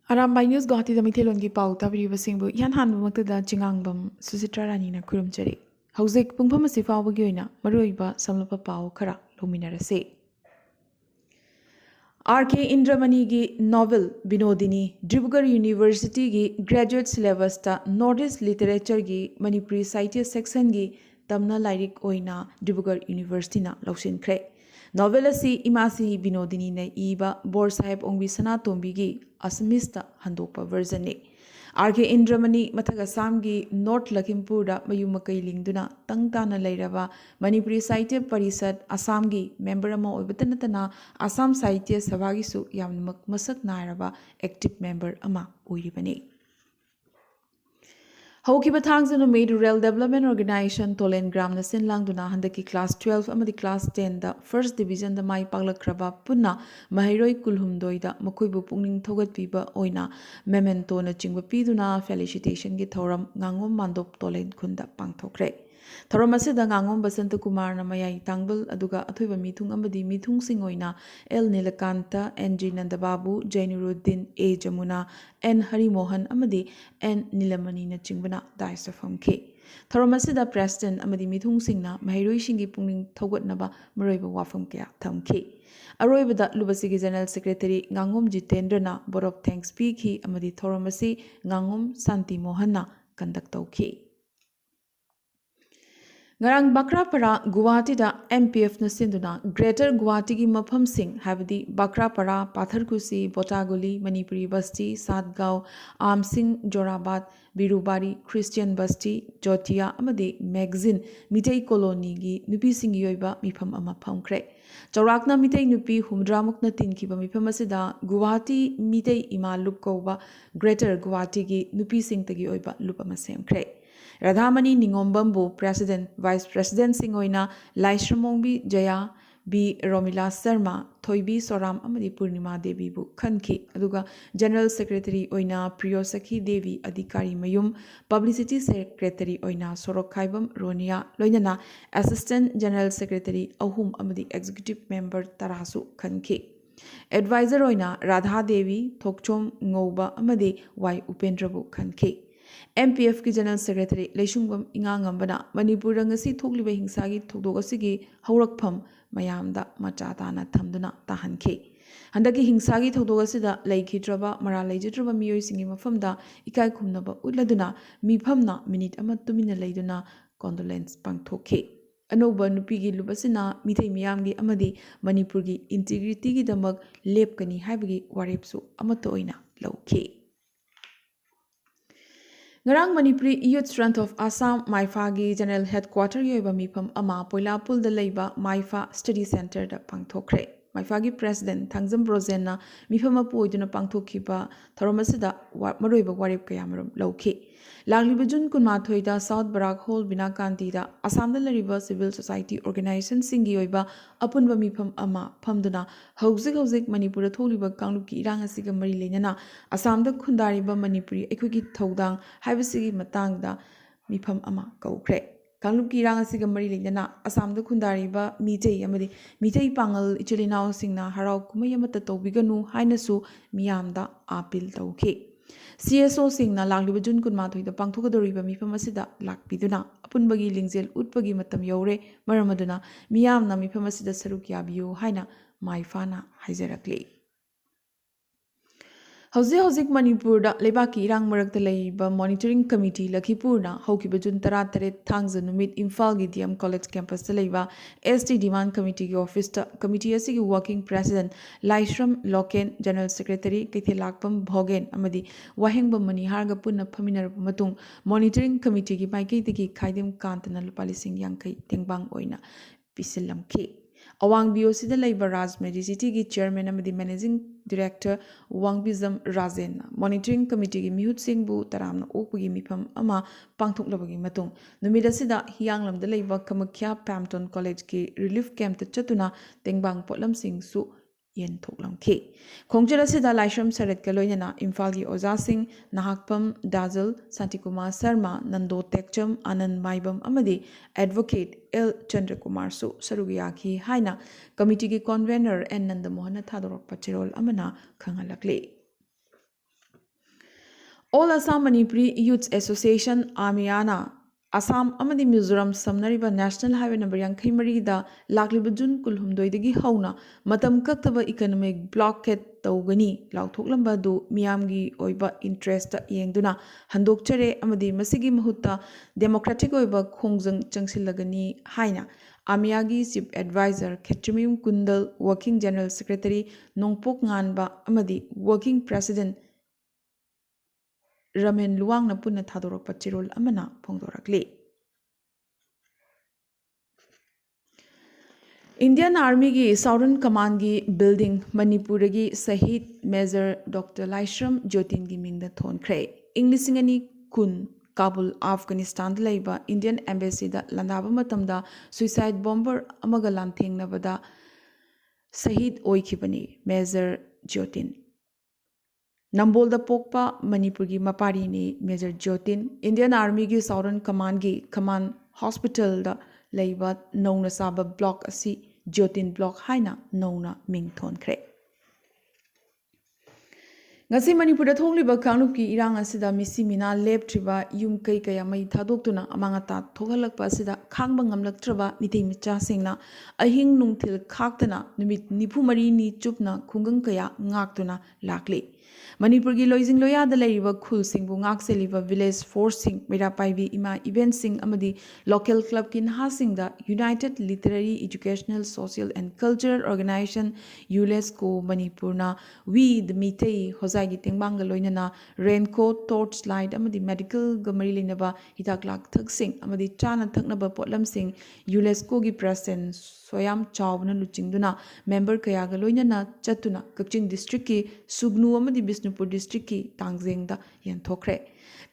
Arambai News Guwahati Mithelongi Pau Tabiribasingbu Yan Hanbumaktada Chingangbam Susitra Ranina Kurumchari. Hauzik Pungpam asi fawbagi oina maruiba samlapa pau khara lominarase. R.K. Indramani gi novel Binodini Dibrugarh University gi graduate syllabus ta Northeast Literature gi Manipuri Sahittya section gi tamna lairik oina Dibrugarh University na lausinkre. Novel asi imasi Binodini na iba Bor Sahib Ongbi Sanatombi gi Assamese handokpa version ne. R.K. Indramani Mathaga Samgi North Lakhimpur Mayumakai Lingduna Tangtana Lairava Manipuri Sahittya Parisad Assamgi member ama oibatanatana Assam Sahitya Sabhagisu Yamnak Masak Nairava active member ama oiribani. Haukiba thangzanu made Rural Development Organization Tolen Gram na sinlangduna handaki class 12 amadi class 10 da first division da mai paglakraba punna mahiroi kulhumdoi da makoibu pungning thogatpiba oina memento na chingba piduna felicitation gi thoram ngangom mandop Tolen khunda pangthokre. Thoram asida ngangom Basanta Kumar na mayai tangbal aduga athoiba mithung amadi mithung singoina L Nilakanta N.G. Nandababu Jainuruddin A. Jamuna N. Harimohan amadi N. Nilamani na chingbana daisa famke. Thoram asida President amadi mithung singna mahiroi shingi pungning thogatnaba maroiba wafam kaya thamke. Aroibada Lubasigi General Secretary Ngangom Jitendrana Board of Thanks Piki amadi thoram asi Ngangom Santi Mohanna conduct tauke. Ngarang Bakrapara Guwahati da MPF na sinduna Greater Guwahati gi mafam sing habdi Bakrapara Patharkusi Botaguli Manipuri Basti Sadgaon Amsing Jorabad Birubari Christian Basti Jotia amadi Magazine Mitei Colony gi nupi singi yoiba mifam ama phamkre. Chaurakna mitei nupi humdramuk na tinkiba mifam asida Guwahati mitei ima lup koba Greater Guwahati gi nupi sing tagi yoiba lup ama semkre. Radhamani Ningombambu President Vice President Singoina Laishramongbi Jaya B. Romila Sharma Thoibi Soram Amadi Purnima Devi Bu Khanki Aduga General Secretary Oina Priyosakhi Devi Adhikari Mayum Publicity Secretary Oina Sorok Khaibam Ronia Loinana Assistant General Secretary Ahum Amadi Executive Member Tarasu Khanki Advisor Oina Radha Devi Thokchom Ngoba Amadi Y Upendrabu Khanki MPF ki General Secretary Leishungbam Ingangambana Manipur ngasi thokliba hingsagi thokdok asigi haurakpham mayamda machatana thamduna tahanke. Handaki hingsagi thokdok asida leikidraba mara leijidraba miyoi singi mafamda ikai khumnaba utladuna mifamna minute ama tumina leiduna condolence pangthokhe. Anoba nupigi lubasina mithai miyamgi amadi Manipurgi integrity gi damak lepkani haibagi warepsu amato oina lawkhe. Ngarang Manipuri Youth Front of Assam Maifagi General Headquarter yoiba mifam ama Poilapul da leiba Maifa Study Center da pangthokre. Maifagi President Thangzam Brozenna mifam apu oiduna pangthokhiba thoramasida maroiba warip kayamarum lawkhe. Lagliba Jun Kunmathoida South Barak Hall Binakanti da Assamda lariba Civil Society Organization singi yoiba apunba mifam ama phamduna hauzik Manipura tholiba kangluki irang asiga mari leinana Assamda khundariba Manipuri ekhigi thodang haibasigi matangda mifam ama kaukre. Kangluki irang asiga mari leinana Assamda khundariba mitei amadi mitei pangal ichilinao singna harau kumai amata tawbiganu hainasu miyamda appeal tawkhe. CSO singna lagliba Jun Kunmathoida pangthokadoriba mifam asida lakpiduna apunbagi lingjel utpagi matam yaure maramaduna miyamna mifam asida saruk yabiyu haina maifana haijarakle. Hauzik Manipur da Lebaki Irang Marakta Leiba Monitoring Committee Lakhipurna Haukiba Jun Taratare Thangza Numit Imphal gi DM College Campus da Leiba ST Demand Committee gi Office ta Committee asigi Working President Laishram Loken General Secretary Kaithelakpam Bhogen amadi Wahengbam Maniharga Punna Phaminar matung Monitoring Committee gi Maikei tigi Khaidem Kantana Lupalising Yankai Tengbang Oina Pisilamke. Awang BOC da Leiba Raj Medicity gi Chairman amadi Managing Director Wangbizam Razen Monitoring Committee gi Mihut Singbu Taramna Okpugi Mifam ama Pangthoklabagi matung numida sida Hianglam da Leiba Kamakhya Pampton College ki Relief Camp ta chatuna Tengbang Potlam Sing su yen thoklamkhe khongchara sida Laishram Sarat ka loinana Imphal gi Oza Singh Nahakpam Dazal Santikumar Sharma Nando Tekcham Anand Maibam amadi Advocate L Chandrakumar su sarugiyaki haina committee gi convener N Nandamohan Thadorok Pachirol amana khangalakle. All Assam Manipuri Youth Association AMIANA Assam amadi Mizoram samnariba National Highway number Yankai Marida Lakliba Jun Kulhumdoidagi Hauna Matam Kaktaba Economic Blockade Taugani Lautoklamba du Miamgi Oiba Interest Yengduna Handokchere amadi Masigi Mahuta Democratic Oiba Khongjang Changsilagani Haina Amiagi Chief Advisor Ketrimim Kundal Working General Secretary Nongpok Nganba amadi Working President Ramen Luang na punna thadorok pachirol amana phongdorakli. Indian Army gi Southern Command gi building Manipur gi Sahid Major Dr. Laishram Jyotin gi mingda thonkre. Inglisingani kun Kabul Afghanistan laiba Indian Embassy da landaba matamda suicide bomber amaga lanthengna Sahid oikhibani Major Jyotin. Nambol da Pokpa Manipur gi Mapari ni Major Jyotin Indian Army gi Southern Command gi Command Hospital da Laiba Nona Saba Block asi Jyotin Block Haina Nona Ming Thonkre. Ngasi Manipur da thongliba kanglup ki irang asida misi mina leptriba yum kai kaya mai thadoktuna amangata thogalakpa asida khangba ngamlaktraba mitei micha singna ahing nungthil khaktana numit niphu ni chupna khungang kaya ngaktuna lakli. Manipur gi loising loya da laiba khul sing bu ngak seliba village force sing mera paibi ima event sing amadi local club kin ha sing da United Literary Educational Social and Cultural Organization UNESCO Manipur na we the mitei hozai gi tengbang ga loinana raincoat torchlight amadi medical ga mari linaba hitak lak thak sing amadi chana thaknaba potlam sing UNESCO gi present soyam chawna luchingduna member kaya ga loinana chatuna Kaching district ki Sugnu amadi Bisnupur district ki Tangjengda yan thokre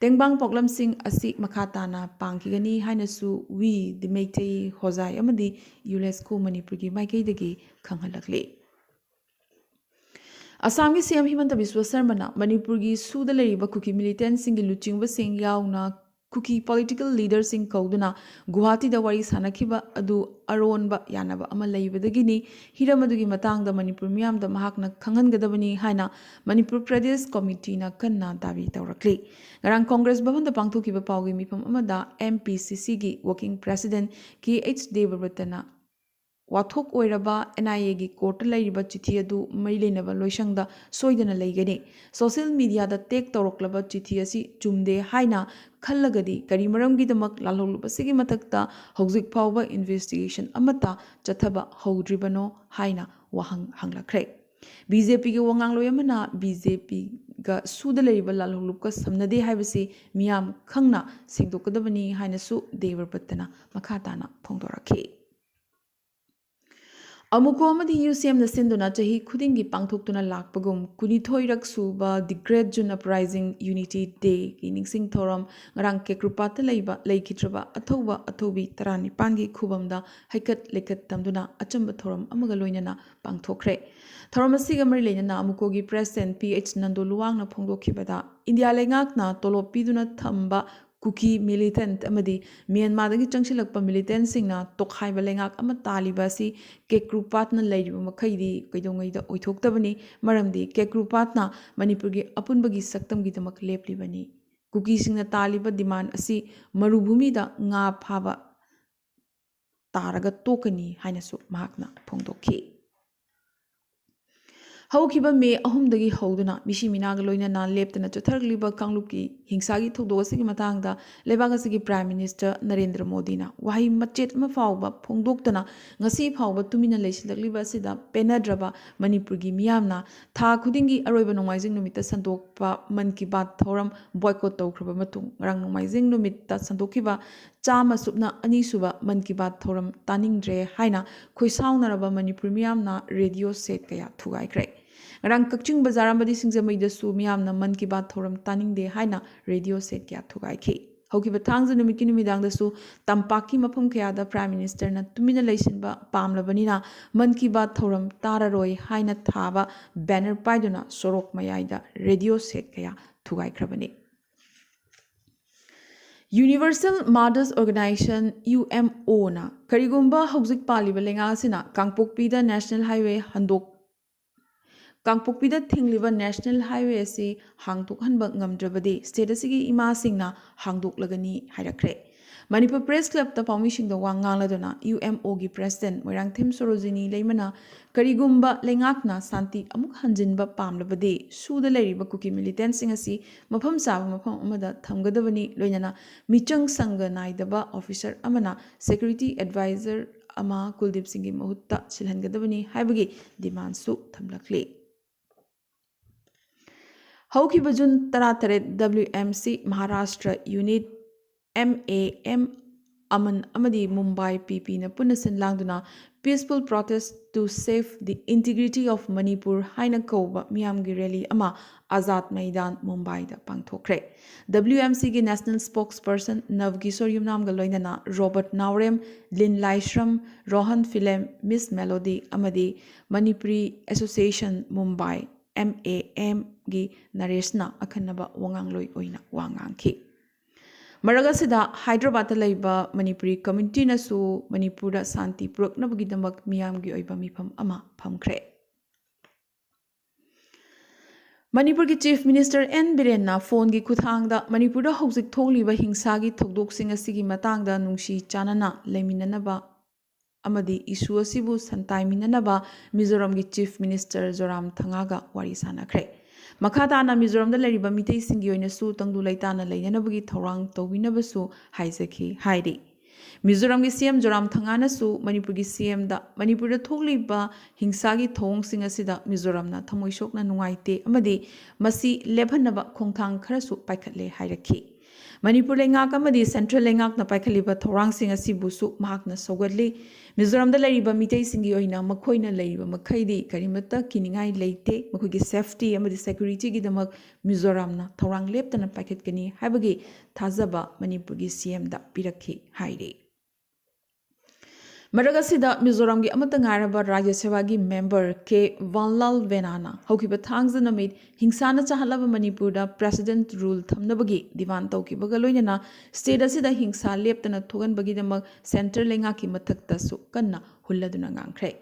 tengbang poklam sing asi makhatana pangkigani hainasu we the meitei hozai amadi UNESCO Manipur gi maikei dagi khanghalakli. Assam gi CM Himanta Biswa Sarmana Manipur gi suda leriba kuki militant sing gi luchingba sing yauna kuki political leaders sing kauduna Guwahati da wari sanakhiba adu aronba yanaba ama leibadagini hiramadagi matangda Manipur miyam da mahakna khangangadabani haina Manipur Pradesh Committee na kanna dabi tawrakli. Ngarang Congress Bhavan da pangthokiba pawgi mifam amada MPCC gi working president KH Devaratana Wathok oiraba NIA gi court lairiba chithi adu mai lenaba loisangda soidana leigani social media da take toroklaba chithi asi chumde haina khallagadi kari maramgi damak lalholuba sigi matakta hojik phawba investigation amata chathaba howdribano haina wahang hanglakre BJP gi wangang loyamana BJP ga suda leriba lalholupka samnade haibasi miyam khangna singdokadabani haina su devarpatana makhatana phongdorakhi. Amuko amadi UCM na sinduna chahi khudingi pangthoktuna lakpagum kunithoirak suba the Great June Uprising Unity Day ki ningsing thoram ngarang kekrupata leiba leikitraba athoba athobi tarani pangi khubamda haikat lekat tamduna achamba thoram amaga loinana pangthokre thoram asiga mari leinana amuko gi president PH Nandoluwang na phongdokhibada India lengakna tolop piduna thamba Kuki militant amadi Myanmar dagi changsilakpa militant singna tokhaiba lengak ama taliba si kekrupat na leiba makhaidi kaidongai da oithoktabani maramdi kekrupat na Manipur gi apunbagi saktam gi damak leplibani kuki singna taliba demand asi marubhumi da nga phaba taraga tokani hainasu mahakna phongdokhi. Haukiba me ahumdagi hauduna misi minaga loinana leptana chathargliba kanglupki hingsagi thogdosigi matangda lebagasigi Prime Minister Narendra Modi na wahi machet ma fawba phongdoktana ngasi fawba tumina leisilakliba sida penadraba Manipur gi miyamna tha khudingi aroiba nongaijing numita sandokpa man ki baat thoram boycott tawkhraba matung rang nongaijing numita sandokiba chama subna ani suba man ki baat thoram taningdre haina khoisaunaraba Manipur miyamna radio set kaya thugaikre Rang Kaching Bazar amadi singzamai da su miyamna man ki baat thoram taningde haina radio set kya thugaikhi haukiba thangza numiki numidang da su tampaki mafam kaya da Prime Minister na tumina leisinba pamlabanina man ki baat thoram tararoi haina thaba banner paiduna sorok mayai da radio set kaya thugaikrabani. Universal Mothers Organization UMO na karigumba hauzik paliba lenga sina kangpokpi da National Highway handok कांगपोकपीदा थिंगलिबा national highway असि हांगदोकहनबा ngamdrabadi state असigi इमासिंगना हांगदोकलगनी हाइरखरे Manipur press club ता पाउमिसिंगदा वा nganladuna UMO gi president moirangthim sorojini leimana karigumba lengakna santi amuk hanjinba pamlabadi suda leiriba kuki militant sing asi mafam saba mafam amada thamgadabani loinana michang sanga naidaba officer amana security advisor ama Kuldip Singh gi mahutta silhangadabani haibagi demand su thamlakle हौखिबा जून 13 WMC Maharashtra unit MAM अमन अमदी Mumbai PP न पुनः सिनलांगदुना peaceful protest to save the integrity of Manipur haina kouba miyamgi rally ama Azad Maidan Mumbai da pangthokre WMC gi national spokesperson Navkishore Yumnam ga loinana Robert Naurem Lin Laishram Rohan Philem Miss Melody amadi Manipuri Association Mumbai MAM gi Nareshna akhanaba wangangloi oina wangangki Maragasida Hyderabad laiba Manipuri community na su Manipura santi puraknabagidamak miyamgi oiba mifam ama phamkre Manipur ki Chief Minister N Biren na phone gi khuthangda Manipur da hojik tholiba hingsa gi thokdok sing asigi matangda nungsi chanana leiminanaba amadi issue asibu santai minanaba Mizoram gi Chief Minister Zoram Thangaga wari sanakre Makhatana Mizoram da leriba mitei singi oina su tangdu laitana leinanabagi thorang tawinabasu haizaki haidi Mizoram gi CM Zoram Thangana su Manipur gi CM da Manipur da thokliba hingsa gi thong sing asida Mizoram na thamoisokna nungaite amadi masi lebhanaba khongthang kharasu paikhatle hairaki Manipur lengak amadi Central lengak na paikhaliba thorang sing asibusu mahakna sogadli Mizoram da leriba mitei singi oina makhoina leriba makhaidi karimata kiningai leite makhogi safety amadi security gi damak Mizoram na thorang leptana paikhatkani haibagi thazaba Manipur gi CM da pirakhi haire Maragasida Mizoram gi amata ngaraba Rajya Sabha gi member K Vanlal Venana haukiba thangza namit hingsana chahalaba Manipur da president rule thamnabagi diwan tawkibaga loinana state asida hingsa leptana thoganbagi damak center lenga ki mathakta su kanna hulladuna ngangkhre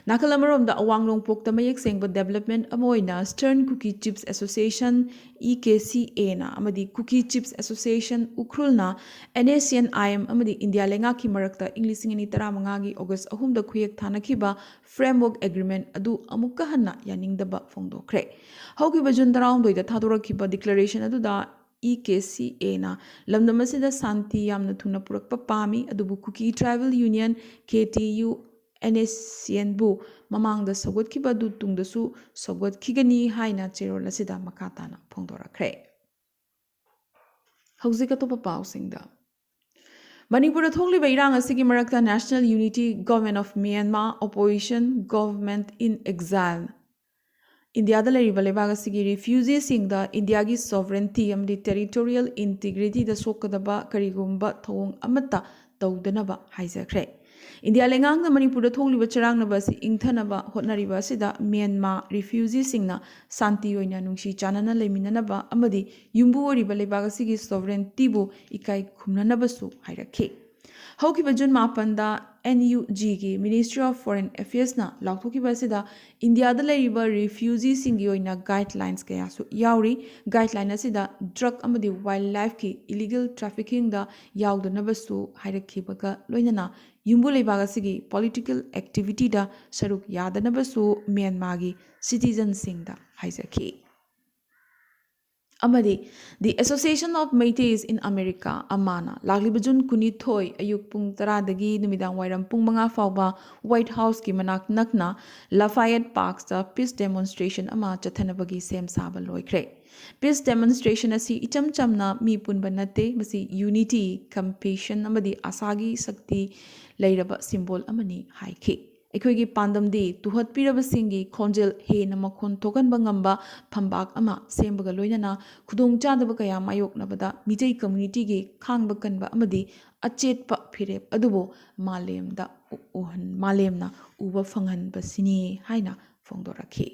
nakalamorom da awanglong pokta mayek sengba development amoina Stern Cookie Chips Association EKCA na amadi Cookie Chips Association ukrulna NACN IM amadi India lenga ki marakta Englishing ni 15 gi August 3 da khuyek thanakhiba framework agreement adu amukka hanna yaningdaba phongdokre haukiba June 12 da thadorakhiba declaration adu da EKCA na lamdamasida santi yamna thuna purakpa pami adubu Cookie Tribal Union KTU NACN bu mamangda sogotkiba du tungdasu sogotkigani haina cherol asida makatana phongdorakre hauzik atopa pausingda Manipur thokliba irang asigi marakta National Unity Government of Myanmar Opposition Government in Exile India da leriba lebaga sigi refugees singda India gi sovereignty amdi territorial integrity da sokadaba karigumba thong amata tawdanaba haijakre India lengang na Manipur da thokliba charangnaba si ingthanaba hotnariba sida Myanmar refugees singna santi oina nungsi chanana leiminanaba amadi yumbu oriba lebaga sigi sovereignty bu ikai khumnanaba su hairakhe haukiba June 8 da NUG gi Ministry of Foreign Affairs na lauthokiba sida India da leriba refugees singi oina guidelines kaya su yauri guideline asida drug amadi wildlife ki illegal trafficking da yaudanaba su hairakhibaga loinana yumbu lebaga sigi political activity da saruk yadanaba su Myanmar gi citizen singda haizaki Amadi, the Association of Métis in America, Amana, Lagliba June Kunithoi, Ayuk Pung Taradagi, Numidang Wairam Pung Manga Fauba, White House ki Manak Nakna, Lafayette Parks, the peace demonstration ama Chathanabagi Sem Saba Loikre. Peace demonstration asi icham chamna mi punba nate, masi unity, compassion, amadi asagi sakti, lairaba symbol amani haiki. ꯑꯩꯈꯣꯏꯒꯤ ꯄꯥꯟꯗꯝꯗꯤ ꯇꯨꯍꯠꯄꯤꯔꯕꯁꯤꯡꯒꯤ ꯈꯣꯟꯖꯦꯜ ꯍꯦꯟꯅ ꯃꯈꯣꯟ ꯊꯣꯛꯍꯟꯕ ꯉꯝꯕ ꯐꯝꯕꯥꯛ ꯑꯃ ꯁꯦꯝꯕꯒ ꯂꯣꯏꯅꯅ ꯈꯨꯗꯣꯡꯆꯥꯗꯕ ꯀꯌꯥ ꯃꯥꯌꯣꯛꯅꯕꯗ ꯃꯤꯇꯩ ꯀꯝꯃ꯭ꯌꯨꯅꯤꯇꯤꯒꯤ ꯈꯥꯡꯕ ꯀꯟꯕ ꯑꯃꯗꯤ ꯑꯆꯦꯠꯄ ꯐꯤꯔꯦꯞ ꯑꯗꯨꯕꯨ ꯃꯥꯂꯦꯝꯅ ꯎꯕ ꯐꯪꯍꯟꯕꯁꯤꯅꯤ ꯍꯥꯏꯅ ꯐꯣꯡꯗꯣꯔꯛꯈꯤ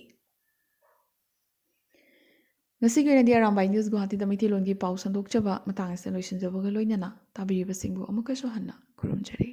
ꯉꯁꯤꯒꯤ ꯑꯣꯏꯅꯗꯤ ꯑꯔꯥꯝꯕꯥꯏ ꯅ꯭ꯌꯨꯁ ꯒꯨꯋꯥꯍꯥꯇꯤꯗ ꯃꯩꯇꯩꯂꯣꯟꯒꯤ ꯄꯥꯎ ꯁꯟꯗꯣꯛꯆꯕ ꯃꯇꯥꯡ ꯑꯁꯤꯗ ꯂꯣꯏꯁꯤꯟꯖꯕꯒ ꯂꯣꯏꯅꯅ ꯇꯥꯕꯤꯔꯤꯕꯁꯤꯡꯕꯨ ꯑꯃꯨꯛꯀꯁꯨ ꯍꯟꯅ ꯈꯨꯔꯨꯝꯖꯔꯤ